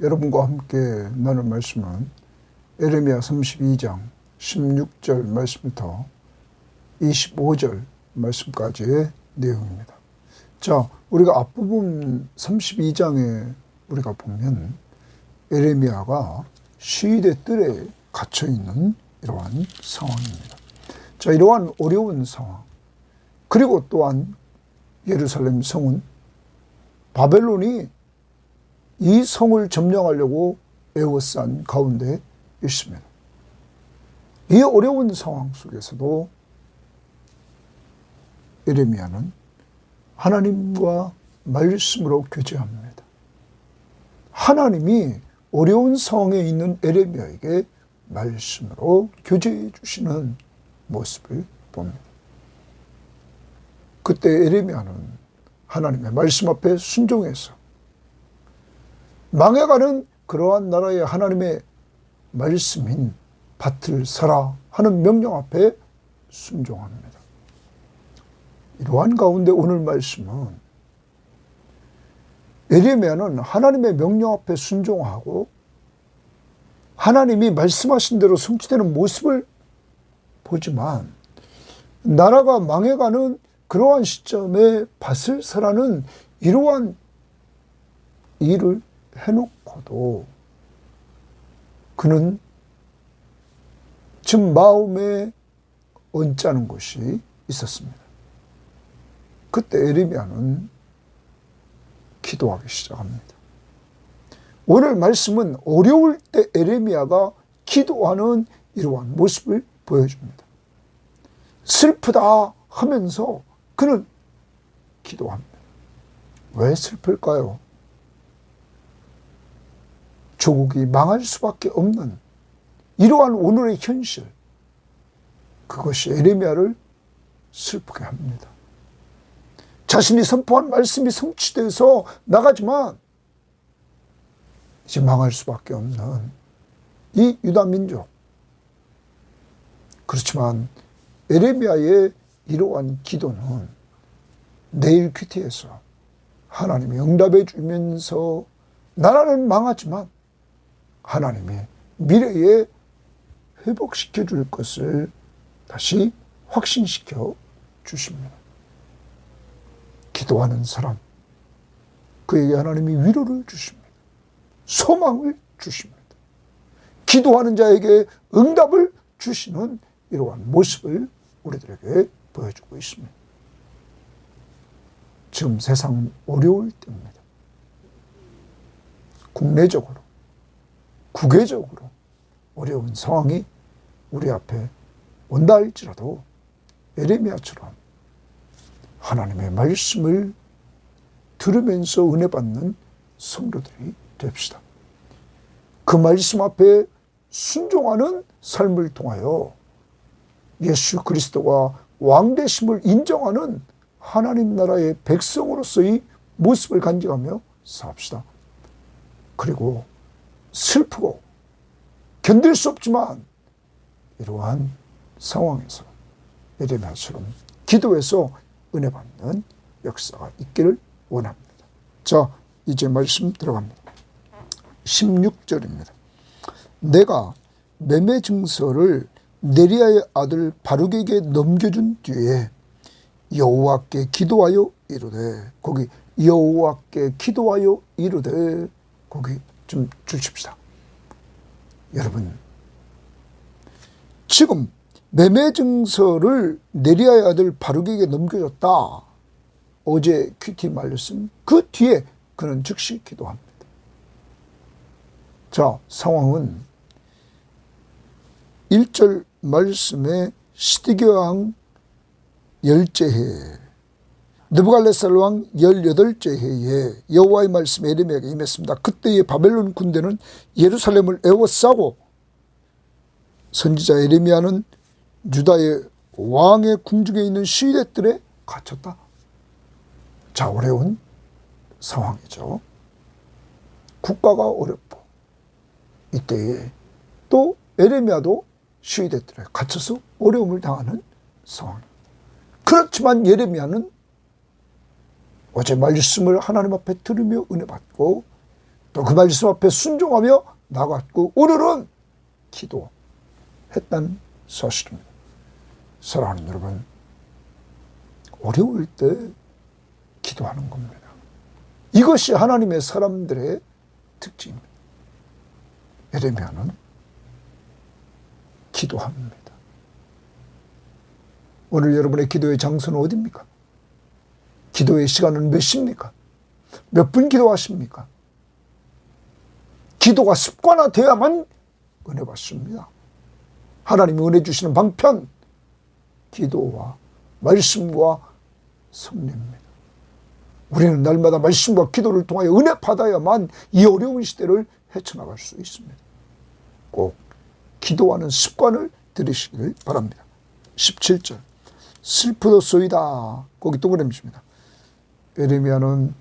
여러분과 함께 나눌 말씀은 예레미야 32장 16절 말씀부터 25절 말씀까지의 내용입니다. 자, 우리가 앞부분 32장에 우리가 보면 예레미야가 시위대 뜰에 갇혀 있는 이러한 상황입니다. 자, 이러한 어려운 상황, 그리고 또한 예루살렘 성은 바벨론이 이 성을 점령하려고 에워싼 가운데 있습니다. 이 어려운 상황 속에서도 예레미야는 하나님과 말씀으로 교제합니다. 하나님이 어려운 상황에 있는 예레미야에게 말씀으로 교제해 주시는 모습을 봅니다. 그때 예레미야는 하나님의 말씀 앞에 순종해서 망해가는 그러한 나라의 하나님의 말씀인 밭을 사라 하는 명령 앞에 순종합니다. 이러한 가운데 오늘 말씀은 예레미야는 하나님의 명령 앞에 순종하고 하나님이 말씀하신 대로 성취되는 모습을 보지만 나라가 망해가는 그러한 시점에 밭을 사라는 이러한 일을 해놓고도 그는 지금 마음에 언짢은 것이 있었습니다. 그때 예레미야는 기도하기 시작합니다. 오늘 말씀은 어려울 때 예레미야가 기도하는 이러한 모습을 보여줍니다. 슬프다 하면서 그는 기도합니다. 왜 슬플까요? 조국이 망할 수밖에 없는 이러한 오늘의 현실, 그것이 예레미야를 슬프게 합니다. 자신이 선포한 말씀이 성취돼서 나가지만 이제 망할 수밖에 없는 이 유다 민족. 그렇지만 예레미야의 이러한 기도는 내일 큐티에서 하나님이 응답해 주면서 나라는 망하지만 하나님이 미래에 회복시켜 줄 것을 다시 확신시켜 주십니다. 기도하는 사람, 그에게 하나님이 위로를 주십니다. 소망을 주십니다. 기도하는 자에게 응답을 주시는 이러한 모습을 우리들에게 보여주고 있습니다. 지금 세상 어려울 때입니다. 국내적으로, 국외적으로 어려운 상황이 우리 앞에 온다 할지라도 예레미야처럼 하나님의 말씀을 들으면서 은혜 받는 성도들이 됩시다. 그 말씀 앞에 순종하는 삶을 통하여 예수 그리스도가 왕되심을 인정하는 하나님 나라의 백성으로서의 모습을 간직하며 삽시다. 그리고 슬프고 견딜 수 없지만 이러한 상황에서 예레미야처럼 기도해서 은혜 받는 역사가 있기를 원합니다. 자, 이제 말씀 들어갑니다. 16절입니다. 내가 매매 증서를 네리야의 아들 바룩에게 넘겨준 뒤에 여호와께 기도하여 이르되, 거기 여호와께 기도하여 이르되, 거기 좀 주십시다. 여러분, 지금 매매 증서를 네리야의 아들 바룩에게 넘겨줬다. 어제 큐티 말씀 그 뒤에 그는 즉시 기도합니다. 자, 상황은 1절 말씀에 시드기야 왕 10째 해, 느부갈네살 왕 18째 해에 여호와의 말씀이 예레미야에게 임했습니다. 그때의 바벨론 군대는 예루살렘을 에워싸고 선지자 예레미야는 유다의 왕의 궁중에 있는 시위대들에 갇혔다. 자, 어려운 상황이죠. 국가가 어렵고 이때에 또 예레미야도 시위대들에 갇혀서 어려움을 당하는 상황입니다. 그렇지만 예레미야는 어제 말씀을 하나님 앞에 들으며 은혜 받고 또 그 말씀 앞에 순종하며 나갔고 오늘은 기도했다는 사실입니다. 사랑하는 여러분, 어려울 때 기도하는 겁니다. 이것이 하나님의 사람들의 특징입니다. 예레미야는 기도합니다. 오늘 여러분의 기도의 장소는 어디입니까? 기도의 시간은 몇 시입니까? 몇 분 기도하십니까? 기도가 습관화되어야만 은혜 받습니다. 하나님이 은혜 주시는 방편, 기도와 말씀과 성례입니다. 우리는 날마다 말씀과 기도를 통하여 은혜 받아야만 이 어려운 시대를 헤쳐나갈 수 있습니다. 꼭 기도하는 습관을 들이시길 바랍니다. 17절 슬프도소이다. 거기 동그라미입니다. 예레미야는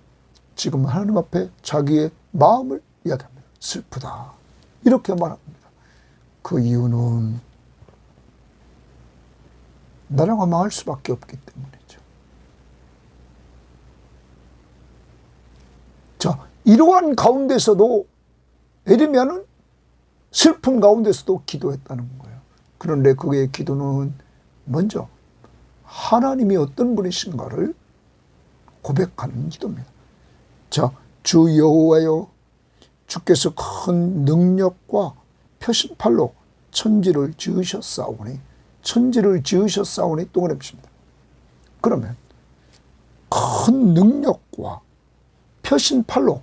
지금 하나님 앞에 자기의 마음을 이야기합니다. 슬프다. 이렇게 말합니다. 그 이유는 나라가 망할 수밖에 없기 때문이죠. 자, 이러한 가운데서도 예레미야는 슬픔 가운데서도 기도했다는 거예요. 그런데 그의 기도는 먼저 하나님이 어떤 분이신가를 고백하는 기도입니다. 자, 주 여호와여, 주께서 큰 능력과 표신팔로 천지를 지으셨사오니, 천지를 지으셨사오니 동그라미입니다. 그러면 큰 능력과 표신팔로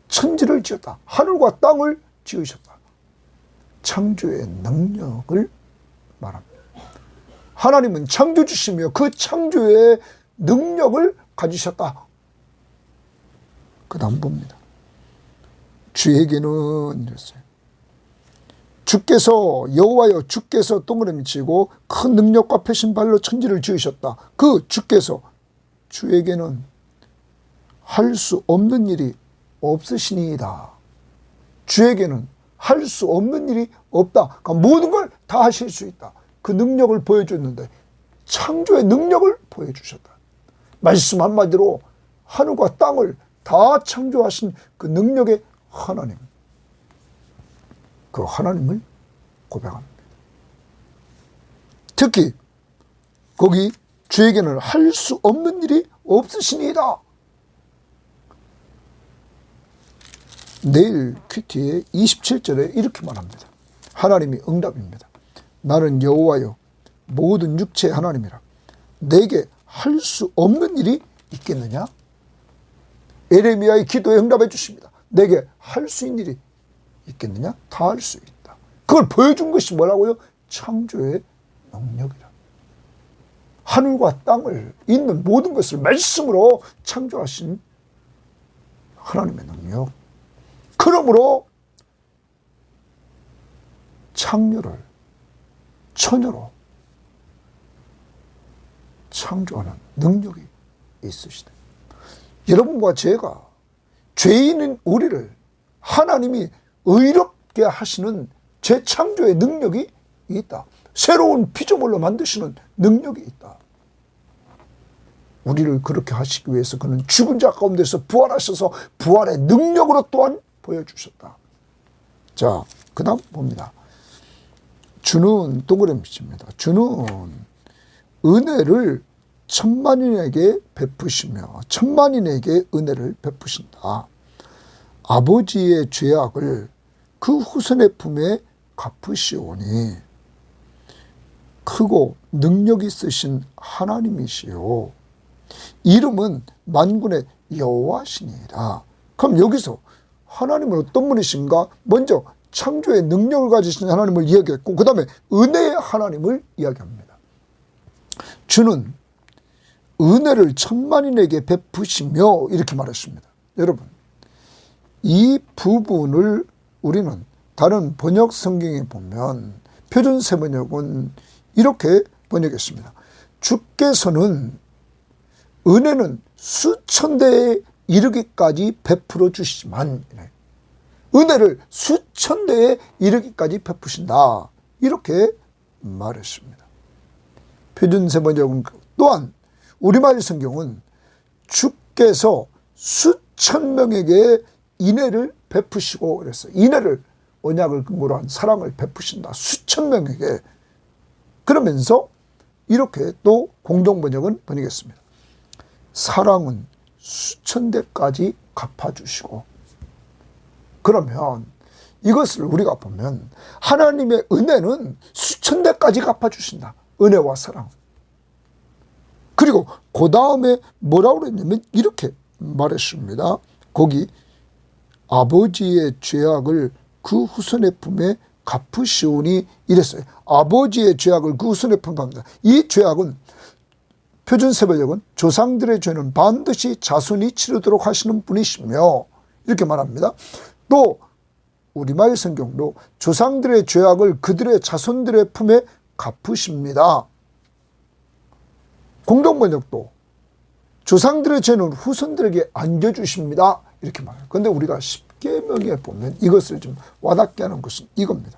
천지를 지었다. 하늘과 땅을 지으셨다. 창조의 능력을 말합니다. 하나님은 창조주시며 그 창조의 능력을 가지셨다. 그 다음 봅니다. 주에게는 이랬어요. 주께서 여호와여, 주께서 동그라미 치고 큰 능력과 표신발로 천지를 지으셨다. 그 주께서, 주에게는 할 수 없는 일이 없으시니이다. 주에게는 할 수 없는 일이 없다. 그러니까 모든 걸 다 하실 수 있다. 그 능력을 보여줬는데 창조의 능력을 보여주셨다. 말씀 한마디로 하늘과 땅을 다 창조하신 그 능력의 하나님, 그 하나님을 고백합니다. 특히 거기 주에게는 할 수 없는 일이 없으시니이다. 내일 큐티의 27절에 이렇게 말합니다. 하나님이 응답입니다. 나는 여호와여, 모든 육체의 하나님이라. 내게 할 수 없는 일이 있겠느냐? 예레미야의 기도에 응답해 주십니다. 내게 할 수 있는 일이 있겠느냐? 다 할 수 있다. 그걸 보여준 것이 뭐라고요? 창조의 능력이다. 하늘과 땅을, 있는 모든 것을 말씀으로 창조하신 하나님의 능력. 그러므로 창녀를 처녀로 창조하는 능력이 있으시다. 여러분과 제가, 죄인인 우리를 하나님이 의롭게 하시는 재창조의 능력이 있다. 새로운 피조물로 만드시는 능력이 있다. 우리를 그렇게 하시기 위해서 그는 죽은 자 가운데서 부활하셔서 부활의 능력으로 또한 보여주셨다. 자, 그 다음 봅니다. 주는 동그라미 칩니다. 주는 은혜를 천만인에게 베푸시며 천만인에게 은혜를 베푸신다. 아버지의 죄악을 그 후손의 품에 갚으시오니 크고 능력 있으신 하나님이시요 이름은 만군의 여호와시니라. 그럼 여기서 하나님은 어떤 분이신가? 먼저 창조의 능력을 가지신 하나님을 이야기했고 그 다음에 은혜의 하나님을 이야기합니다. 주는 은혜를 천만인에게 베푸시며 이렇게 말했습니다. 여러분, 이 부분을 우리는 다른 번역 성경에 보면 표준세 번역은 이렇게 번역했습니다. 주께서는 은혜는 수천 대에 이르기까지 베풀어 주시지만 은혜를 수천 대에 이르기까지 베푸신다. 이렇게 말했습니다. 표준세 번역은 또한 우리말 성경은 주께서 수천 명에게 인애를 베푸시고 그랬어요. 인애를 언약을 근거로 한 사랑을 베푸신다. 수천 명에게. 그러면서 이렇게 또 공동번역은 번역했습니다. 사랑은 수천 대까지 갚아주시고. 그러면 이것을 우리가 보면 하나님의 은혜는 수천 대까지 갚아주신다. 은혜와 사랑. 그리고 그 다음에 뭐라고 그랬냐면 이렇게 말했습니다. 거기 아버지의 죄악을 그 후손의 품에 갚으시오니 이랬어요. 아버지의 죄악을 그 후손의 품에 갚는다. 이 죄악은 표준세번역은 조상들의 죄는 반드시 자손이 치르도록 하시는 분이시며 이렇게 말합니다. 또 우리말 성경도 조상들의 죄악을 그들의 자손들의 품에 갚으십니다. 공동번역도 조상들의 죄는 후손들에게 안겨주십니다. 이렇게 말해요. 그런데 우리가 십계명에 보면 이것을 좀 와닿게 하는 것은 이겁니다.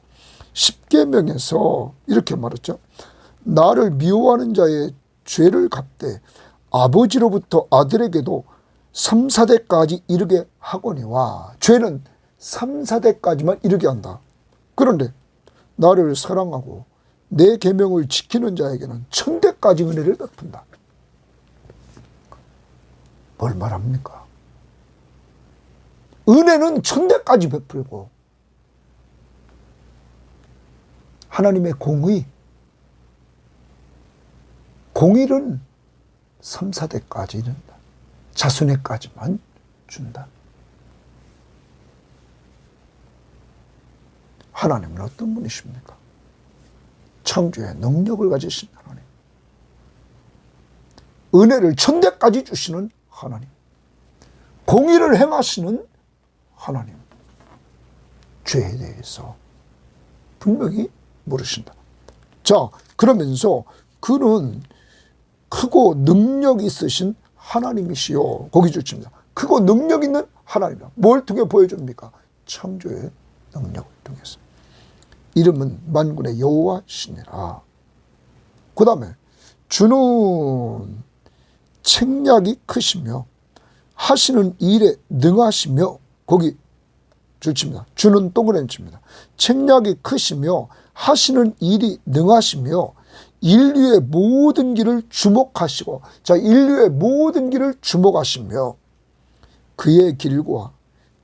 십계명에서 이렇게 말했죠. 나를 미워하는 자의 죄를 갚되 아버지로부터 아들에게도 3, 4대까지 이르게 하거니와. 죄는 3, 4대까지만 이르게 한다. 그런데 나를 사랑하고 내 계명을 지키는 자에게는 1000대까지 은혜를 베푼다. 뭘 말합니까? 은혜는 1000대까지 베풀고 하나님의 공의는 3, 4대까지 이른다. 자손에까지만 준다. 하나님은 어떤 분이십니까? 창조의 능력을 가지신 하나님. 은혜를 1000대까지 주시는 하나님. 공의를 행하시는 하나님. 죄에 대해서 분명히 물으신다. 자, 그러면서 그는 크고 능력 있으신 하나님이시요. 거기 좋습니다. 크고 능력 있는 하나님이다. 뭘 통해 보여줍니까? 창조의 능력을 통해서. 이름은 만군의 여호와시니라. 그 다음에 주는 책략이 크시며 하시는 일에 능하시며, 거기 줄칩니다. 주는 동그라미 칩니다. 책략이 크시며 하시는 일이 능하시며 인류의 모든 길을 주목하시고, 자, 인류의 모든 길을 주목하시며 그의 길과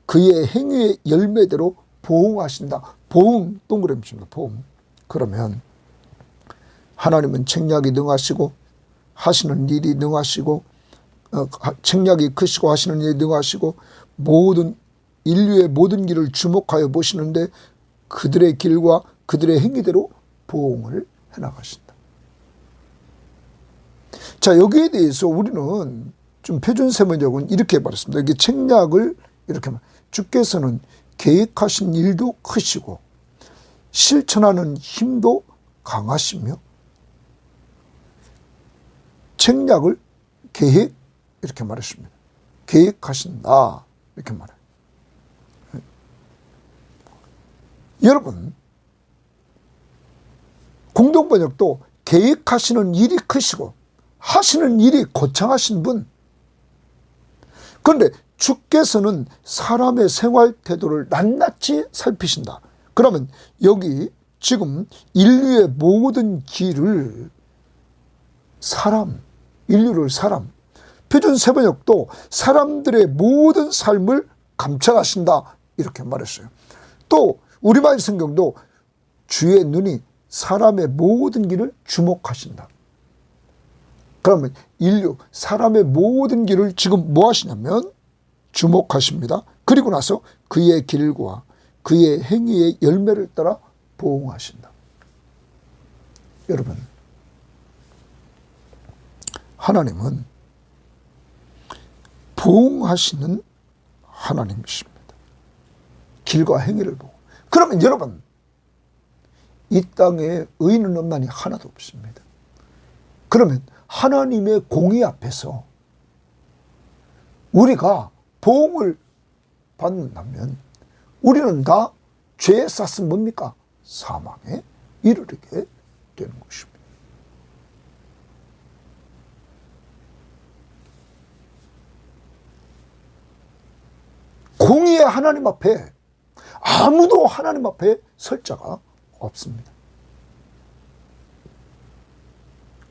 그의 행위의 열매대로 보응하신다. 보응 동그라미 칩니다. 보응. 그러면 하나님은 책략이 능하시고 하시는 일이 능하시고, 책략이 크시고 하시는 일이 능하시고 모든 인류의 모든 길을 주목하여 보시는데 그들의 길과 그들의 행위대로 보응을 해나가신다. 자, 여기에 대해서 우리는 좀 표준세번역은 이렇게 말했습니다. 이게 책략을 이렇게 말. 주께서는 계획하신 일도 크시고 실천하는 힘도 강하시며 책략을 계획 이렇게 말했습니다. 계획하신다 이렇게 말해요. 여러분, 공동번역도 계획하시는 일이 크시고 하시는 일이 거창하신 분. 그런데 주께서는 사람의 생활 태도를 낱낱이 살피신다. 그러면 여기 지금 인류의 모든 길을 인류를 사람, 표준세번역도 사람들의 모든 삶을 감찰하신다 이렇게 말했어요. 또 우리말 성경도 주의 눈이 사람의 모든 길을 주목하신다. 그러면 사람의 모든 길을 지금 뭐 하시냐면 주목하십니다. 그리고 나서 그의 길과 그의 행위의 열매를 따라 보응하신다. 여러분, 하나님은 보응하시는 하나님이십니다. 길과 행위를 보고. 그러면 여러분, 이 땅에 의인은 없나니 하나도 없습니다. 그러면 하나님의 공의 앞에서 우리가 보응을 받는다면 우리는 다 죄에 쌌으면 뭡니까? 사망에 이르게 되는 것입니다. 공의의 하나님 앞에 아무도 하나님 앞에 설 자가 없습니다.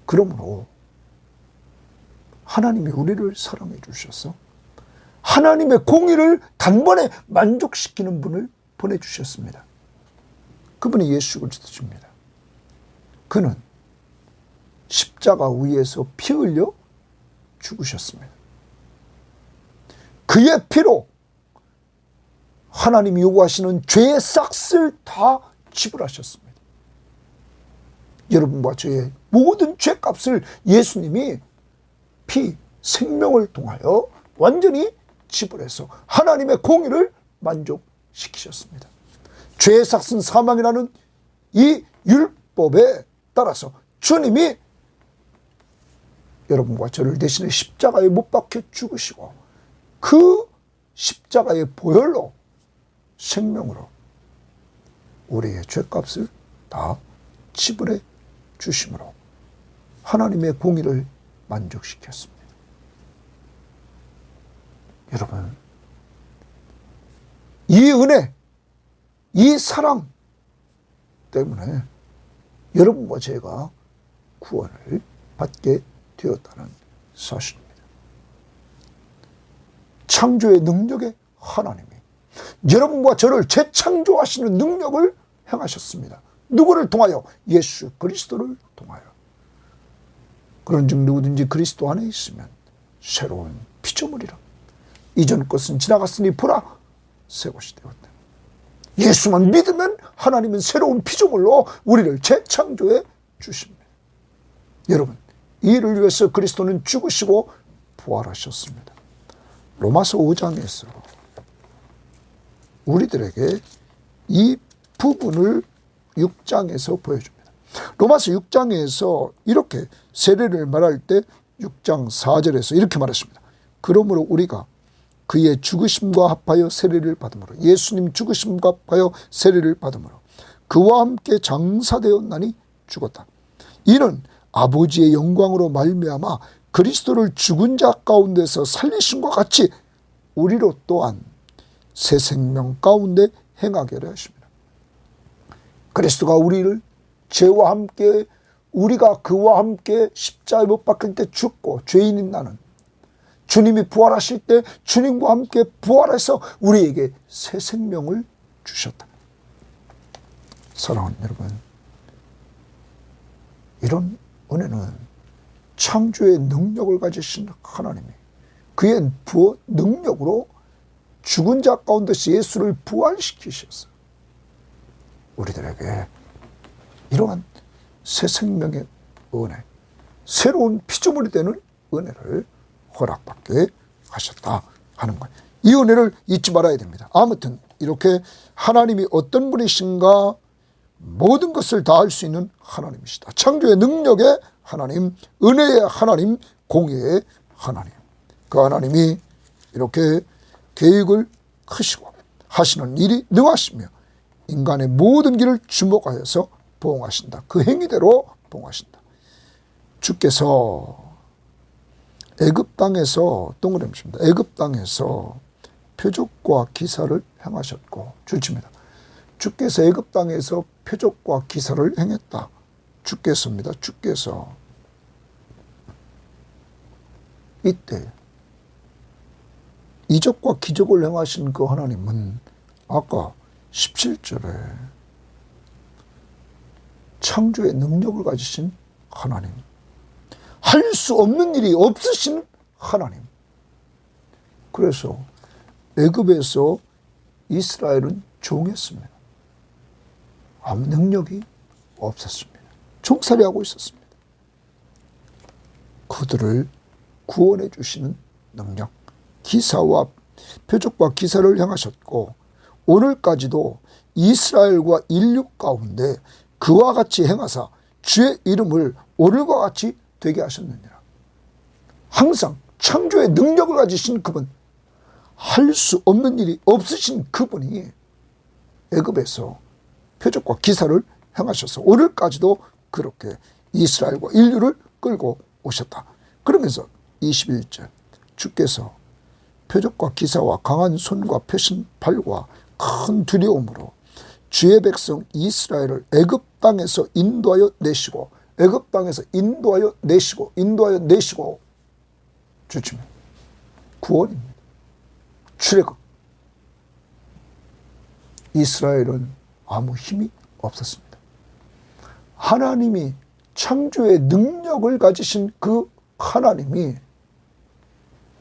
그러므로 하나님이 우리를 사랑해 주셔서 하나님의 공의를 단번에 만족시키는 분을 보내주셨습니다. 그분이 예수 그리스도십니다. 그는 십자가 위에서 피 흘려 죽으셨습니다. 그의 피로 하나님이 요구하시는 죄의 싹을 다 지불하셨습니다. 여러분과 저의 모든 죄값을 예수님이 피, 생명을 통하여 완전히 지불해서 하나님의 공의를 만족시키셨습니다. 죄의 삭은 사망이라는 이 율법에 따라서 주님이 여러분과 저를 대신에 십자가에 못 박혀 죽으시고 그 십자가의 보혈로 생명으로 우리의 죄값을 다 지불해 주심으로 하나님의 공의를 만족시켰습니다. 여러분, 이 은혜, 이 사랑 때문에 여러분과 제가 구원을 받게 되었다는 사실입니다. 창조의 능력의 하나님이 여러분과 저를 재창조하시는 능력을 행하셨습니다. 누구를 통하여? 예수 그리스도를 통하여. 그런즉 누구든지 그리스도 안에 있으면 새로운 피조물이라. 이전 것은 지나갔으니 보라 새 것이 되었다. 예수만 믿으면 하나님은 새로운 피조물로 우리를 재창조해 주십니다. 여러분, 이 일을 위해서 그리스도는 죽으시고 부활하셨습니다. 로마서 5장에서 우리들에게 이 부분을 6장에서 보여줍니다. 로마서 6장에서 이렇게 세례를 말할 때 6장 4절에서 이렇게 말했습니다. 그러므로 우리가 그의 죽으심과 합하여 세례를 받음으로, 예수님 죽으심과 합하여 세례를 받음으로 그와 함께 장사되었나니 죽었다. 이는 아버지의 영광으로 말미암아 그리스도를 죽은 자 가운데서 살리심과 같이 우리로 또한 새 생명 가운데 행하게 하려 하십니다. 그리스도가 우리를 죄와 함께, 우리가 그와 함께 십자가에 못 박힐 때 죽고 죄인인 나는 주님이 부활하실 때 주님과 함께 부활해서 우리에게 새 생명을 주셨다. 사랑하는 여러분, 이런 은혜는 창조의 능력을 가지신 하나님이 그의 능력으로 죽은 자 가운데서 예수를 부활시키셨어요. 우리들에게 이러한 새 생명의 은혜, 새로운 피조물이 되는 은혜를 허락받게 하셨다 하는 거예요. 이 은혜를 잊지 말아야 됩니다. 아무튼 이렇게 하나님이 어떤 분이신가, 모든 것을 다 할 수 있는 하나님이시다. 창조의 능력의 하나님, 은혜의 하나님, 공의의 하나님. 그 하나님이 이렇게 계획을 크시고 하시는 일이 능하시며 인간의 모든 길을 주목하여서 보응하신다. 그 행위대로 보응하신다. 주께서 애굽 땅에서, 동그라미 칩니다. 애굽 땅에서 표적과 기사를 행하셨고, 줄칩니다. 주께서 애굽 땅에서 표적과 기사를 행했다. 주께서입니다. 주께서. 이때 이적과 기적을 행하신 그 하나님은 아까 17절에 창조의 능력을 가지신 하나님, 할 수 없는 일이 없으신 하나님. 그래서 애굽에서 이스라엘은 종했습니다. 아무 능력이 없었습니다. 종살이하고 있었습니다. 그들을 구원해 주시는 능력, 기사와 표적과 기사를 행하셨고 오늘까지도 이스라엘과 인류 가운데 그와 같이 행하사 주의 이름을 오늘과 같이 되게 하셨느니라. 항상 창조의 능력을 가지신 그분, 할 수 없는 일이 없으신 그분이 애굽에서 표적과 기사를 행하셔서 오늘까지도 그렇게 이스라엘과 인류를 끌고 오셨다. 그러면서 21절, 주께서 표적과 기사와 강한 손과 펴신 팔과 큰 두려움으로 주의 백성 이스라엘을 애굽 땅에서 인도하여 내시고 주님 구원입니다. 출애굽. 이스라엘은 아무 힘이 없었습니다. 하나님이 창조의 능력을 가지신 그 하나님이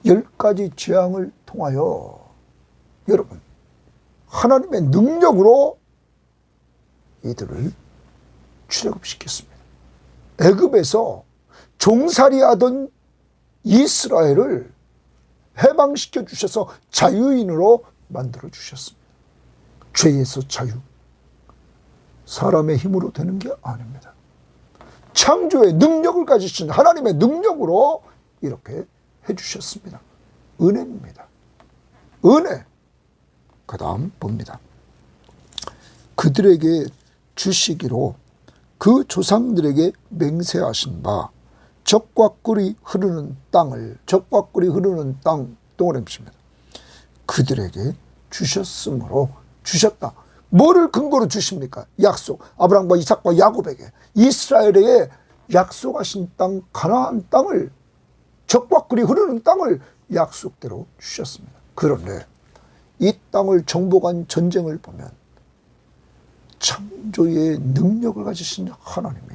10가지 재앙을 통하여 여러분 하나님의 능력으로 이들을 출애굽시켰습니다. 애굽에서 종살이하던 이스라엘을 해방시켜 주셔서 자유인으로 만들어 주셨습니다. 죄에서 자유. 사람의 힘으로 되는 게 아닙니다. 창조의 능력을 가지신 하나님의 능력으로 이렇게 해주셨습니다. 은혜입니다. 은혜. 그 다음 봅니다. 그들에게 주시기로 그 조상들에게 맹세하신 바 적과 꿀이 흐르는 땅을 동그라미 칩니다. 그들에게 주셨으므로 주셨다. 뭐를 근거로 주십니까? 약속. 아브라함과 이삭과 야곱에게 이스라엘에게 약속하신 땅 가나안 땅을 적과 꿀이 흐르는 땅을 약속대로 주셨습니다. 그런데 이 땅을 정복한 전쟁을 보면 창조의 능력을 가지신 하나님이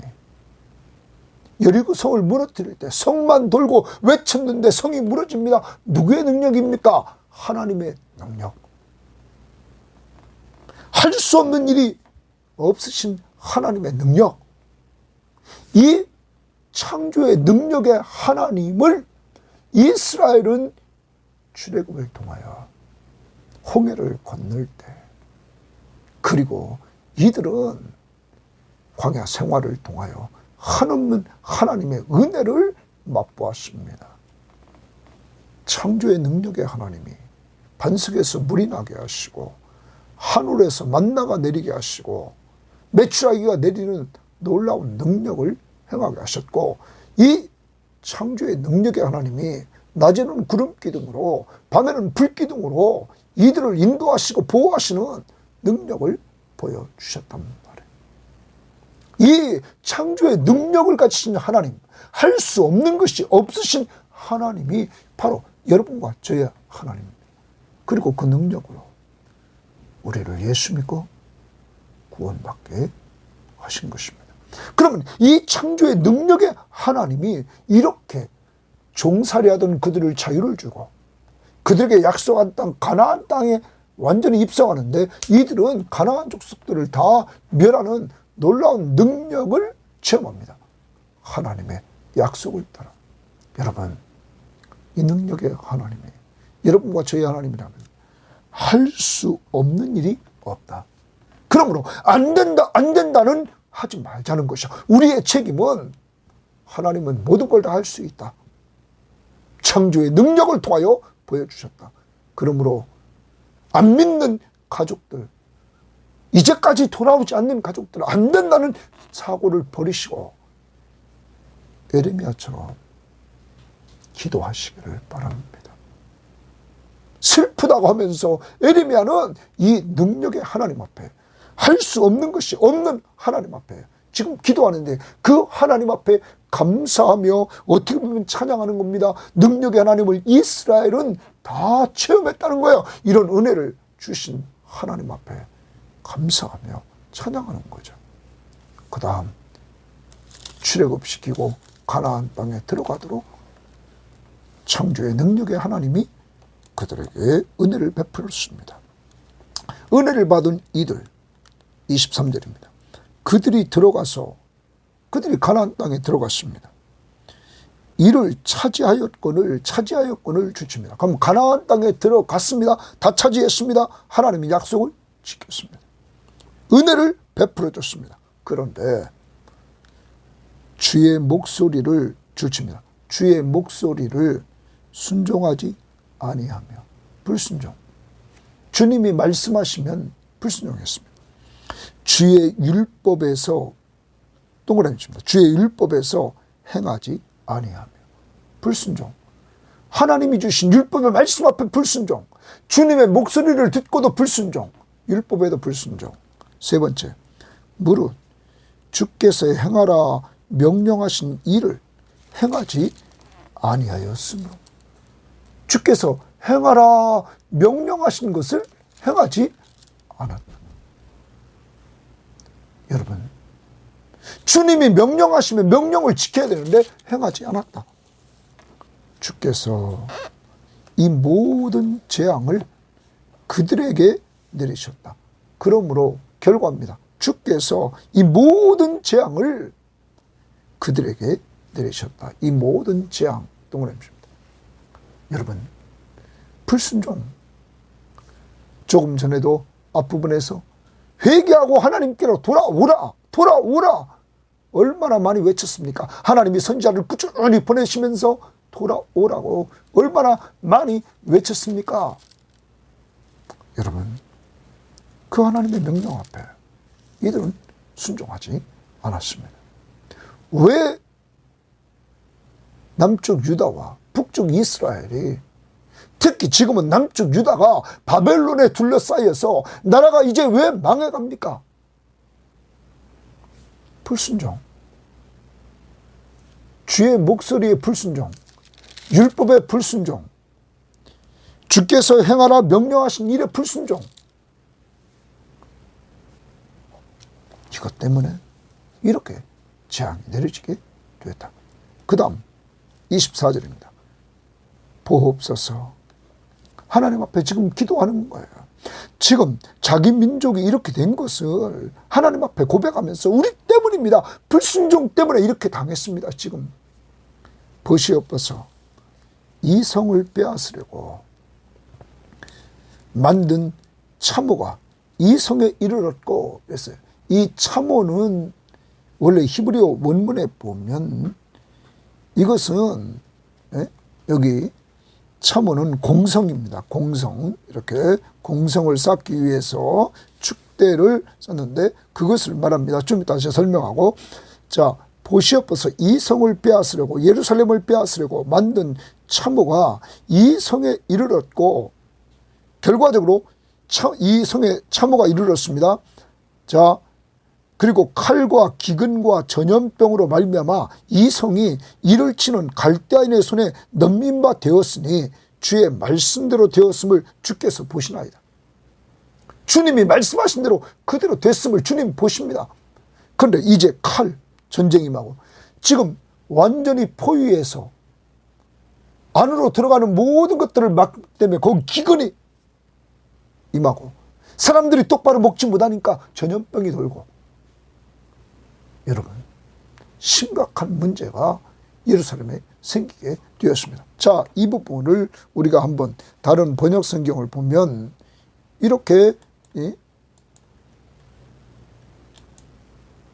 여리고 성을 무너뜨릴 때 성만 돌고 외쳤는데 성이 무너집니다. 누구의 능력입니까? 하나님의 능력. 할 수 없는 일이 없으신 하나님의 능력. 이 창조의 능력의 하나님을 이스라엘은 출애굽을 통하여 홍해를 건널 때 그리고 이들은 광야 생활을 통하여 한없는 하나님의 은혜를 맛보았습니다. 창조의 능력의 하나님이 반석에서 물이 나게 하시고 하늘에서 만나가 내리게 하시고 메추라기가 내리는 놀라운 능력을 행하게 하셨고 이 창조의 능력의 하나님이 낮에는 구름 기둥으로 밤에는 불 기둥으로 이들을 인도하시고 보호하시는 능력을 보여주셨단 말이에요. 이 창조의 능력을 가지신 하나님, 할 수 없는 것이 없으신 하나님이 바로 여러분과 저의 하나님입니다. 그리고 그 능력으로 우리를 예수 믿고 구원받게 하신 것입니다. 그러면 이 창조의 능력의 하나님이 이렇게 종살이하던 그들을 자유를 주고 그들에게 약속한 땅 가나안 땅에 완전히 입성하는데 이들은 가나안 족속들을 다 멸하는 놀라운 능력을 체험합니다. 하나님의 약속을 따라. 여러분, 이 능력의 하나님이 여러분과 저희 하나님이라면 할 수 없는 일이 없다. 그러므로 안 된다는 하지 말자는 것이야. 우리의 책임은 하나님은 모든 걸 다 할 수 있다. 창조의 능력을 통하여 보여주셨다. 그러므로 안 믿는 가족들, 이제까지 돌아오지 않는 가족들, 안 된다는 사고를 버리시고 에레미야처럼 기도하시기를 바랍니다. 슬프다고 하면서 에레미야는 이 능력의 하나님 앞에 할 수 없는 것이 없는 하나님 앞에 지금 기도하는데 그 하나님 앞에 감사하며 어떻게 보면 찬양하는 겁니다. 능력의 하나님을 이스라엘은 다 체험했다는 거예요. 이런 은혜를 주신 하나님 앞에 감사하며 찬양하는 거죠. 그 다음 출애굽시키고 가나안 땅에 들어가도록 창조의 능력의 하나님이 그들에게 은혜를 베풀었습니다. 은혜를 받은 이들 23절입니다. 그들이 가나안 땅에 들어갔습니다. 이를 차지하였건을 주십니다. 그럼 가나안 땅에 들어갔습니다. 다 차지했습니다. 하나님이 약속을 지켰습니다. 은혜를 베풀어 줬습니다. 그런데 주의 목소리를 주십니다. 주의 목소리를 순종하지 아니하며 불순종. 주님이 말씀하시면 불순종했습니다. 주의 율법에서 동그라미 칩니다. 주의 율법에서 행하지 아니하며 불순종. 하나님이 주신 율법의 말씀 앞에 불순종, 주님의 목소리를 듣고도 불순종, 율법에도 불순종. 세 번째, 무릇 주께서 행하라 명령하신 일을 행하지 아니하였으므로. 주께서 행하라 명령하신 것을 행하지 않았다. 여러분, 주님이 명령하시면 명령을 지켜야 되는데 행하지 않았다. 주께서 이 모든 재앙을 그들에게 내리셨다. 그러므로 결과입니다. 주께서 이 모든 재앙을 그들에게 내리셨다. 이 모든 재앙 동그라미입니다. 여러분, 불순종. 조금 전에도 앞부분에서 회개하고 하나님께로 돌아오라 얼마나 많이 외쳤습니까? 하나님이 선지자를 꾸준히 보내시면서 돌아오라고 얼마나 많이 외쳤습니까? 여러분, 그 하나님의 명령 앞에 이들은 순종하지 않았습니다. 왜 남쪽 유다와 북쪽 이스라엘이, 특히 지금은 남쪽 유다가 바벨론에 둘러싸여서 나라가 이제 왜 망해갑니까? 불순종. 주의 목소리의 불순종, 율법의 불순종, 주께서 행하라 명령하신 일의 불순종. 이것 때문에 이렇게 재앙이 내려지게 되었다. 그 다음 24절입니다. 보옵소서. 하나님 앞에 지금 기도하는 거예요. 지금 자기 민족이 이렇게 된 것을 하나님 앞에 고백하면서 우리 때문입니다. 불순종 때문에 이렇게 당했습니다. 지금 보시옵소서. 이 성을 빼앗으려고 만든 참호가 이 성에 이르렀고 그랬어요. 이 참호는 원래 히브리어 원문에 보면 이것은 여기 참호는 공성입니다. 공성. 이렇게 공성을 쌓기 위해서 축대를 썼는데 그것을 말합니다. 좀 이따 제가 설명하고. 자, 보시옵소서. 이 성을 빼앗으려고, 예루살렘을 빼앗으려고 만든 참호가 이 성에 이르렀고, 결과적으로 이 성에 참호가 이르렀습니다. 자, 그리고 칼과 기근과 전염병으로 말미암아 이 성이 이를 치는 갈대아인의 손에 넘긴 바 되었으니 주의 말씀대로 되었음을 주께서 보시나이다. 주님이 말씀하신 대로 그대로 됐음을 주님 보십니다. 그런데 이제 칼, 전쟁이 임하고 지금 완전히 포위해서 안으로 들어가는 모든 것들을 막기 때문에 거기 기근이 임하고 사람들이 똑바로 먹지 못하니까 전염병이 돌고, 여러분, 심각한 문제가 예루살렘에 생기게 되었습니다. 자, 이 부분을 우리가 한번 다른 번역 성경을 보면 이렇게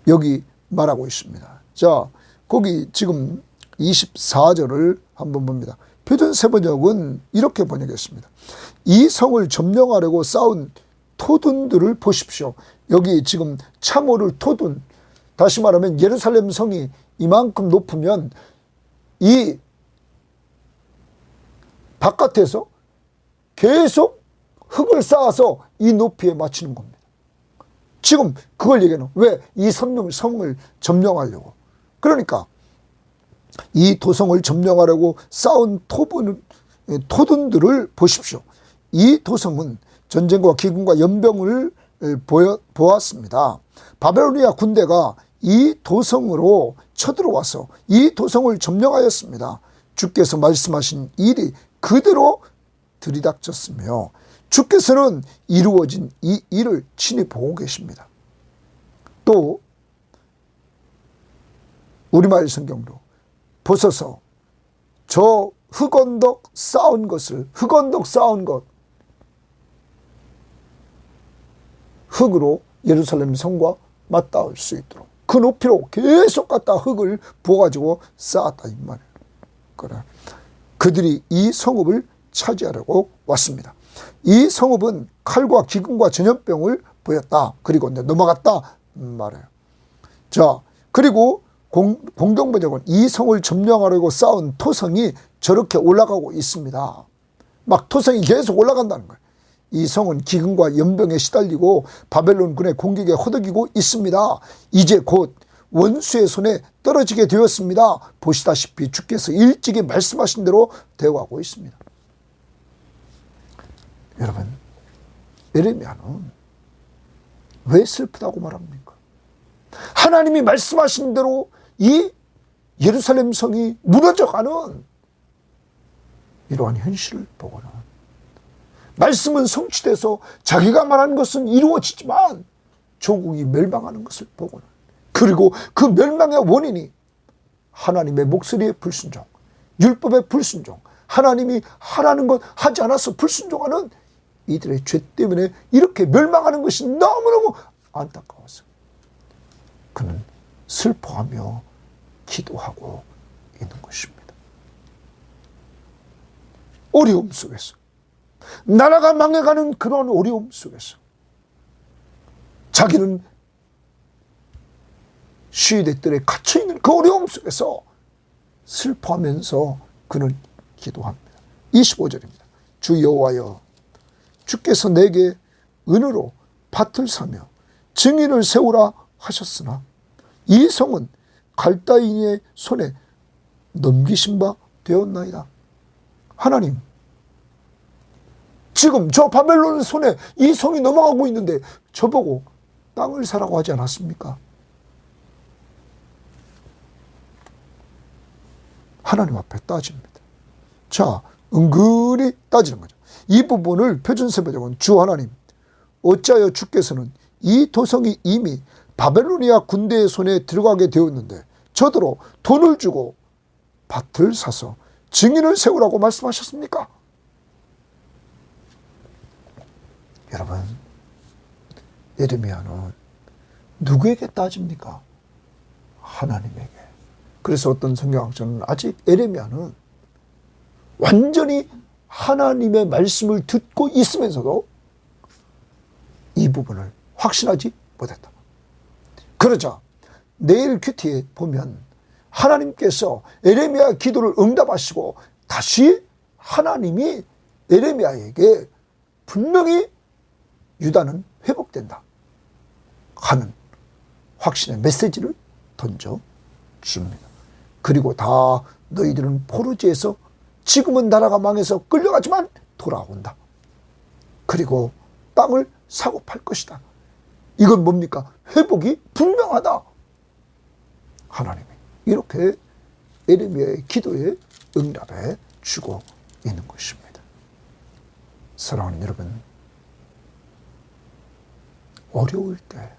여기 말하고 있습니다. 자, 거기 지금 24절을 한번 봅니다. 표준 세번역은 이렇게 번역했습니다. 이 성을 점령하려고 싸운 토둔들을 보십시오. 여기 지금 참호를 토둔, 다시 말하면 예루살렘 성이 이만큼 높으면 이 바깥에서 계속 흙을 쌓아서 이 높이에 맞추는 겁니다. 지금 그걸 얘기하는, 왜? 이 성을 점령하려고. 그러니까 이 도성을 점령하려고 쌓은 토둔들을 보십시오. 이 도성은 전쟁과 기근과 연병을 보았습니다. 바벨로니아 군대가 이 도성으로 쳐들어와서 이 도성을 점령하였습니다. 주께서 말씀하신 일이 그대로 들이닥쳤으며 주께서는 이루어진 이 일을 친히 보고 계십니다. 또 우리말 성경도 보소서, 저 흙언덕 쌓은 것을, 흙언덕 쌓은 것, 흑으로 예루살렘 성과 맞닿을 수 있도록 그 높이로 계속 갖다 흙을 부어가지고 쌓았다 이 말이에요. 그래. 그들이 이 성읍을 차지하려고 왔습니다. 이 성읍은 칼과 기근과 전염병을 보였다. 그리고 넘어갔다 말해요. 자, 그리고 공동번역은 이 성을 점령하려고 쌓은 토성이 저렇게 올라가고 있습니다. 막 토성이 계속 올라간다는 거예요. 이 성은 기근과 연병에 시달리고 바벨론군의 공격에 허덕이고 있습니다. 이제 곧 원수의 손에 떨어지게 되었습니다. 보시다시피 주께서 일찍이 말씀하신 대로 되어가고 있습니다. 여러분, 예레미야는 왜 슬프다고 말합니까? 하나님이 말씀하신 대로 이 예루살렘 성이 무너져가는 이러한 현실을 보고는 말씀은 성취돼서 자기가 말한 것은 이루어지지만 조국이 멸망하는 것을 보고는, 그리고 그 멸망의 원인이 하나님의 목소리에 불순종, 율법에 불순종, 하나님이 하라는 것 하지 않아서 불순종하는 이들의 죄 때문에 이렇게 멸망하는 것이 너무너무 안타까워서 그는 슬퍼하며 기도하고 있는 것입니다. 어려움 속에서, 나라가 망해가는 그런 어려움 속에서 자기는 시위대들에 갇혀있는 그 어려움 속에서 슬퍼하면서 그는 기도합니다. 25절입니다. 주 여호와여, 주께서 내게 은으로 밭을 사며 증인을 세우라 하셨으나 이 성은 갈다인의 손에 넘기신 바 되었나이다. 하나님, 지금 저 바벨론 손에 이 성이 넘어가고 있는데 저보고 땅을 사라고 하지 않았습니까? 하나님 앞에 따집니다. 자, 은근히 따지는 거죠. 이 부분을 표준세번역은 주 하나님, 어찌하여 주께서는 이 도성이 이미 바벨로니아 군대의 손에 들어가게 되었는데 저더러 돈을 주고 밭을 사서 증인을 세우라고 말씀하셨습니까? 여러분, 예레미야는 누구에게 따집니까? 하나님에게. 그래서 어떤 성경학자는 아직 예레미야는 완전히 하나님의 말씀을 듣고 있으면서도 이 부분을 확신하지 못했다. 그러자 내일 큐티에 보면 하나님께서 예레미야 기도를 응답하시고 다시 하나님이 예레미야에게 분명히 유다는 회복된다 하는 확신의 메시지를 던져줍니다. 그리고 다 너희들은 포로지에서 지금은 나라가 망해서 끌려가지만 돌아온다. 그리고 땅을 사고 팔 것이다. 이건 뭡니까? 회복이 분명하다. 하나님이 이렇게 예레미야의 기도에 응답해 주고 있는 것입니다. 사랑하는 여러분, 어려울 때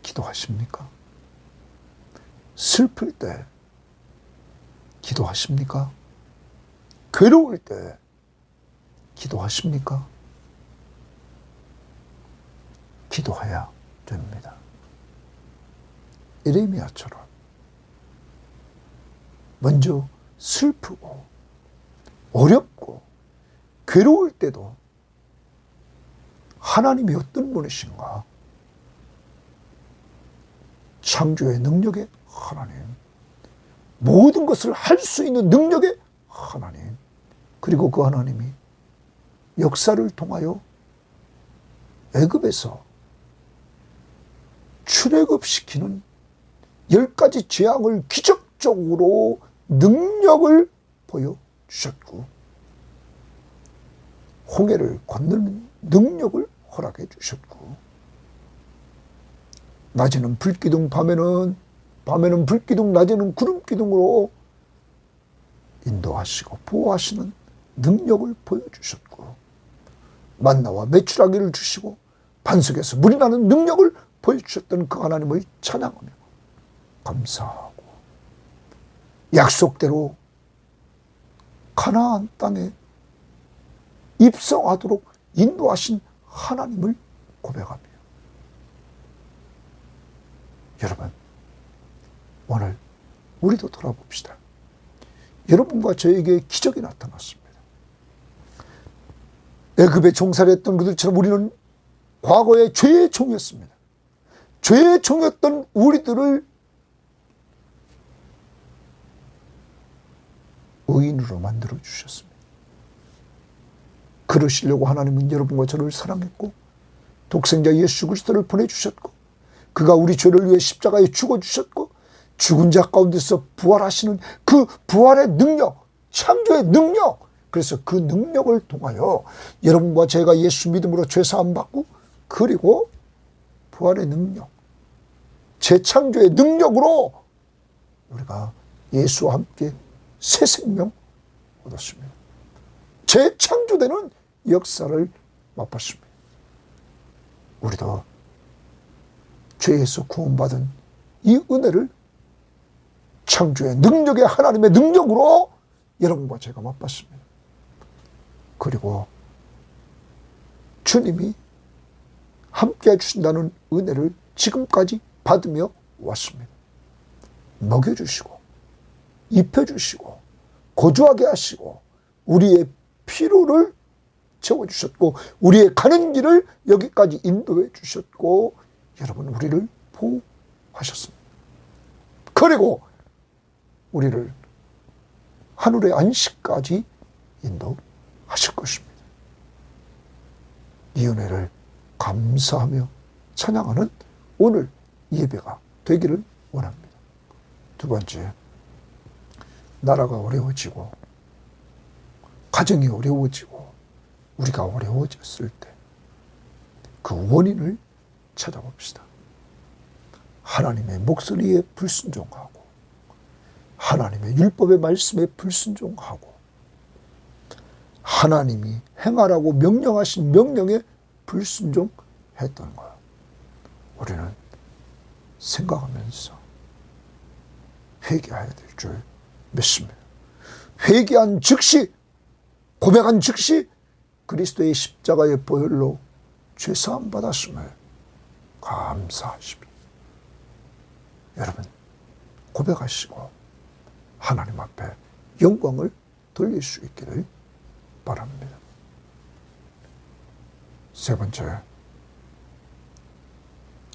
기도하십니까? 슬플 때 기도하십니까? 괴로울 때 기도하십니까? 기도해야 됩니다. 예레미야처럼 먼저 슬프고 어렵고 괴로울 때도 하나님이 어떤 분이신가? 창조의 능력의 하나님, 모든 것을 할 수 있는 능력의 하나님, 그리고 그 하나님이 역사를 통하여 애굽에서 출애굽시키는 10가지 재앙을 기적적으로 능력을 보여주셨고 홍해를 건너는 능력을 허락해 주셨고 낮에는 불기둥, 밤에는 불기둥, 낮에는 구름기둥으로 인도하시고 보호하시는 능력을 보여주셨고 만나와 메추라기를 주시고 반석에서 물이 나는 능력을 보여주셨던 그 하나님을 찬양하며 감사하고 약속대로 가나안 땅에 입성하도록 인도하신 하나님을 고백하며 여러분, 오늘 우리도 돌아봅시다. 여러분과 저에게 기적이 나타났습니다. 애굽에 종살이 했던 그들처럼 우리는 과거에 죄의 종이었습니다. 죄의 종이었던 우리들을 의인으로 만들어 주셨습니다. 그러시려고 하나님은 여러분과 저를 사랑했고 독생자 예수 그리스도를 보내주셨고 그가 우리 죄를 위해 십자가에 죽어주셨고 죽은 자 가운데서 부활하시는 그 부활의 능력, 창조의 능력, 그래서 그 능력을 통하여 여러분과 제가 예수 믿음으로 죄사함 받고 그리고 부활의 능력, 재창조의 능력으로 우리가 예수와 함께 새 생명 얻었습니다. 재창조되는 역사를 맛봤습니다. 우리도 죄에서 구원받은 이 은혜를 창조의 능력의 하나님의 능력으로 여러분과 제가 맛봤습니다. 그리고 주님이 함께 해주신다는 은혜를 지금까지 받으며 왔습니다. 먹여주시고 입혀주시고 거주하게 하시고 우리의 필요를 채워주셨고 우리의 가는 길을 여기까지 인도해 주셨고 여러분 우리를 보호하셨습니다. 그리고 우리를 하늘의 안식까지 인도하실 것입니다. 이 은혜를 감사하며 찬양하는 오늘 예배가 되기를 원합니다. 두 번째, 나라가 어려워지고 가정이 어려워지고 우리가 어려워졌을 때 그 원인을 찾아봅시다. 하나님의 목소리에 불순종하고 하나님의 율법의 말씀에 불순종하고 하나님이 행하라고 명령하신 명령에 불순종했던 거예요. 우리는 생각하면서 회개해야 될 줄 믿습니다. 회개한 즉시 고백한 즉시 그리스도의 십자가의 보혈로 죄사함 받았음을 감사하십니다. 여러분 고백하시고 하나님 앞에 영광을 돌릴 수 있기를 바랍니다. 세 번째,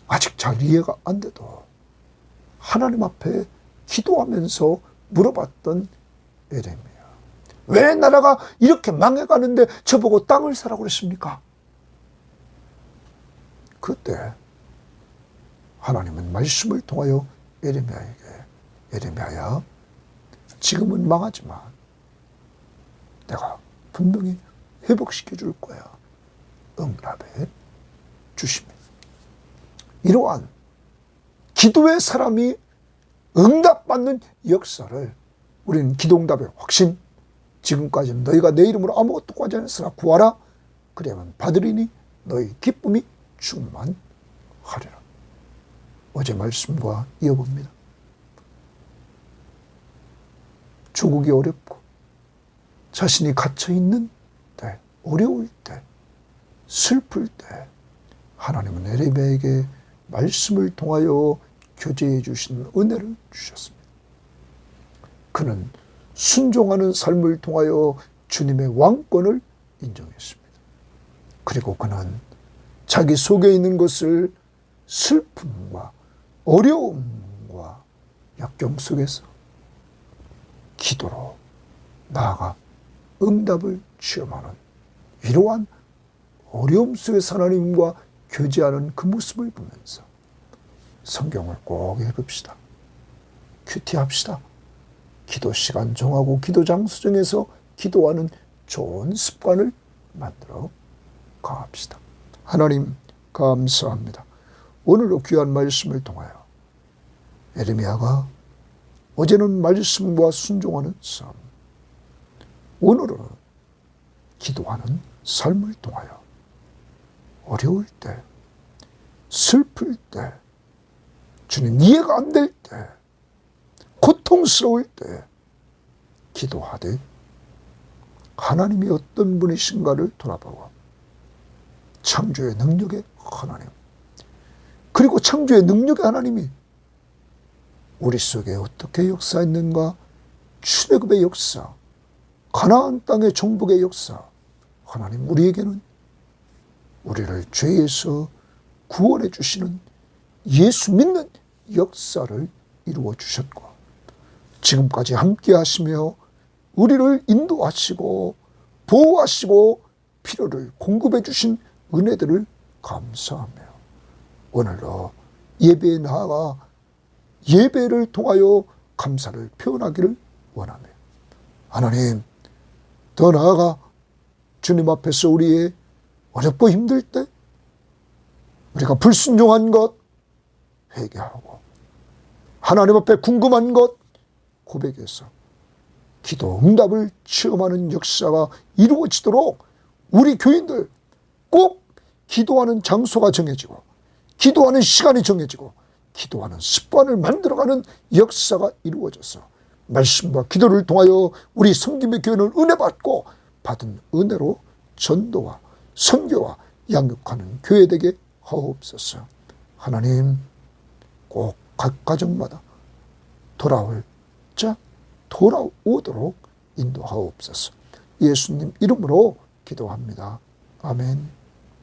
아직 잘 이해가 안 돼도 하나님 앞에 기도하면서 물어봤던 에레미야. 왜 나라가 이렇게 망해가는데 저보고 땅을 사라고 그랬습니까? 그때 하나님은 말씀을 통하여 에레미야에게 에레미야야 지금은 망하지만 내가 분명히 회복시켜 줄 거야. 응답해 주십니다. 이러한 기도의 사람이 응답받는 역사를 우리는 기도응답의 확신, 지금까지는 너희가 내 이름으로 아무것도 구하지 않았으나 구하라. 그래야만 받으리니 너희 기쁨이 충만하리라. 어제 말씀과 이어봅니다. 조국이 어렵고 자신이 갇혀있는 때, 어려울 때, 슬플 때 하나님은 에레미야에게 말씀을 통하여 교제해 주신 은혜를 주셨습니다. 그는 순종하는 삶을 통하여 주님의 왕권을 인정했습니다. 그리고 그는 자기 속에 있는 것을 슬픔과 어려움과 역경 속에서 기도로 나아가 응답을 체험하는 이러한 어려움 속에서 하나님과 교제하는 그 모습을 보면서 성경을 꼭 읽읍시다. 큐티합시다. 기도 시간 정하고 기도 장소 정해서 기도하는 좋은 습관을 만들어 가합시다. 하나님 감사합니다. 오늘도 귀한 말씀을 통하여 에레미야가 어제는 말씀과 순종하는 삶, 오늘은 기도하는 삶을 통하여 어려울 때, 슬플 때, 주님 이해가 안 될 때, 고통스러울 때 기도하되 하나님이 어떤 분이신가를 돌아보고 창조의 능력의 하나님, 그리고 창조의 능력의 하나님이 우리 속에 어떻게 역사했는가, 출애굽의 역사, 가나안 땅의 정복의 역사, 하나님 우리에게는 우리를 죄에서 구원해 주시는 예수 믿는 역사를 이루어 주셨고 지금까지 함께 하시며 우리를 인도하시고 보호하시고 필요를 공급해 주신 은혜들을 감사하며 오늘도 예배에 나아가 예배를 통하여 감사를 표현하기를 원하며 하나님, 더 나아가 주님 앞에서 우리의 어렵고 힘들 때 우리가 불순종한 것 회개하고 하나님 앞에 궁금한 것 고백해서 기도 응답을 체험하는 역사가 이루어지도록 우리 교인들 꼭 기도하는 장소가 정해지고 기도하는 시간이 정해지고 기도하는 습관을 만들어가는 역사가 이루어져서 말씀과 기도를 통하여 우리 섬김의 교회는 은혜받고 받은 은혜로 전도와 선교와 양육하는 교회 되게 하옵소서. 하나님, 꼭 각 가정마다 돌아오도록 인도하옵소서. 예수님 이름으로 기도합니다. 아멘.